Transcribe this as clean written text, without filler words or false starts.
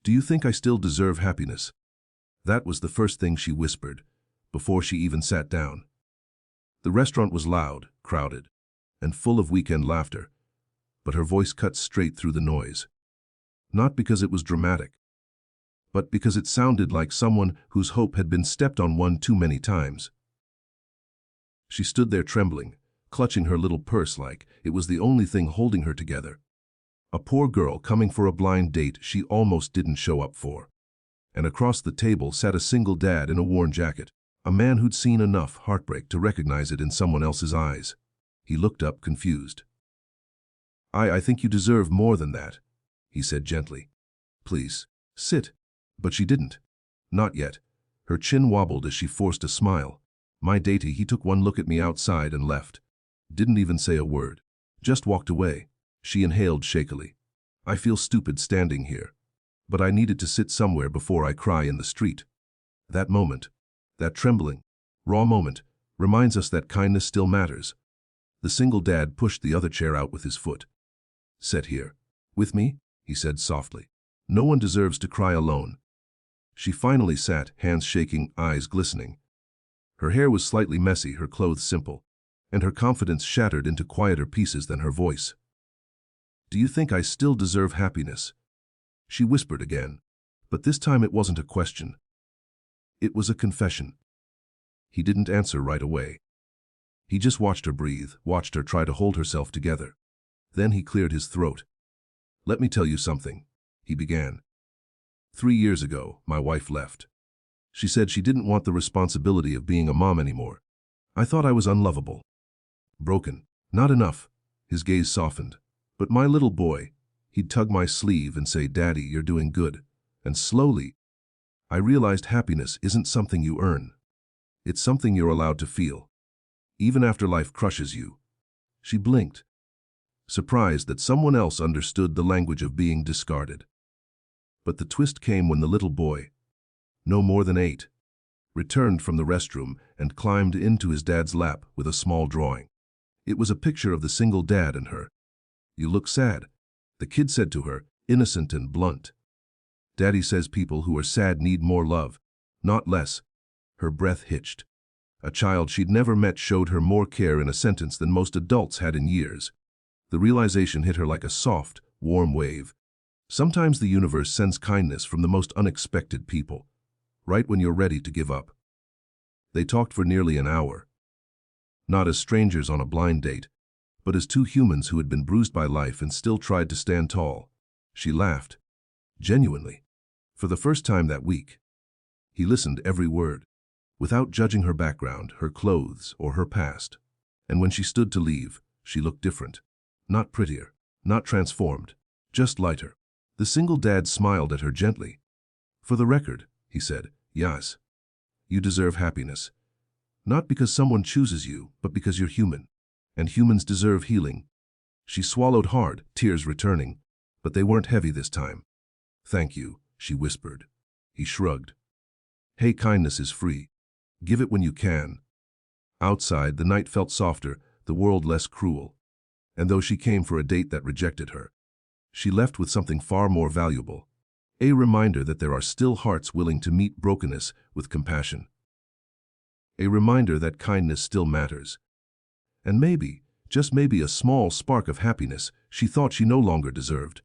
Do you think I still deserve happiness? That was the first thing she whispered, before she even sat down. The restaurant was loud, crowded, and full of weekend laughter, but her voice cut straight through the noise. Not because it was dramatic, but because it sounded like someone whose hope had been stepped on one too many times. She stood there trembling, clutching her little purse like it was the only thing holding her together. A poor girl coming for a blind date she almost didn't show up for. And across the table sat a single dad in a worn jacket, a man who'd seen enough heartbreak to recognize it in someone else's eyes. He looked up, confused. I think you deserve more than that, he said gently. Please, sit. But she didn't. Not yet. Her chin wobbled as she forced a smile. My dadA, he took one look at me outside and left. Didn't even say a word. Just walked away. She inhaled shakily. I feel stupid standing here. But I needed to sit somewhere before I cry in the street. That moment, that trembling, raw moment, reminds us that kindness still matters. The single dad pushed the other chair out with his foot. Sit here. With me, he said softly. No one deserves to cry alone. She finally sat, hands shaking, eyes glistening. Her hair was slightly messy, her clothes simple, and her confidence shattered into quieter pieces than her voice. Do you think I still deserve happiness? She whispered again, but this time it wasn't a question. It was a confession. He didn't answer right away. He just watched her breathe, watched her try to hold herself together. Then he cleared his throat. Let me tell you something, he began. 3 years ago, my wife left. She said she didn't want the responsibility of being a mom anymore. I thought I was unlovable. Broken. Not enough. His gaze softened. But my little boy, he'd tug my sleeve and say, Daddy, you're doing good. And slowly, I realized happiness isn't something you earn. It's something you're allowed to feel. Even after life crushes you. She blinked, surprised that someone else understood the language of being discarded. But the twist came when the little boy, no more than 8, returned from the restroom and climbed into his dad's lap with a small drawing. It was a picture of the single dad and her. You look sad, the kid said to her, innocent and blunt. Daddy says people who are sad need more love, not less. Her breath hitched. A child she'd never met showed her more care in a sentence than most adults had in years. The realization hit her like a soft, warm wave. Sometimes the universe sends kindness from the most unexpected people, right when you're ready to give up. They talked for nearly an hour. Not as strangers on a blind date, but as two humans who had been bruised by life and still tried to stand tall. She laughed. Genuinely. For the first time that week. He listened every word, without judging her background, her clothes, or her past. And when she stood to leave, she looked different. Not prettier, not transformed, just lighter. The single dad smiled at her gently. For the record, he said, yes, you deserve happiness. Not because someone chooses you, but because you're human. And humans deserve healing. She swallowed hard, tears returning, but they weren't heavy this time. Thank you, she whispered. He shrugged. Hey, kindness is free. Give it when you can. Outside, the night felt softer, the world less cruel. And though she came for a date that rejected her, she left with something far more valuable. A reminder that there are still hearts willing to meet brokenness with compassion. A reminder that kindness still matters. And maybe, just maybe, a small spark of happiness she thought she no longer deserved.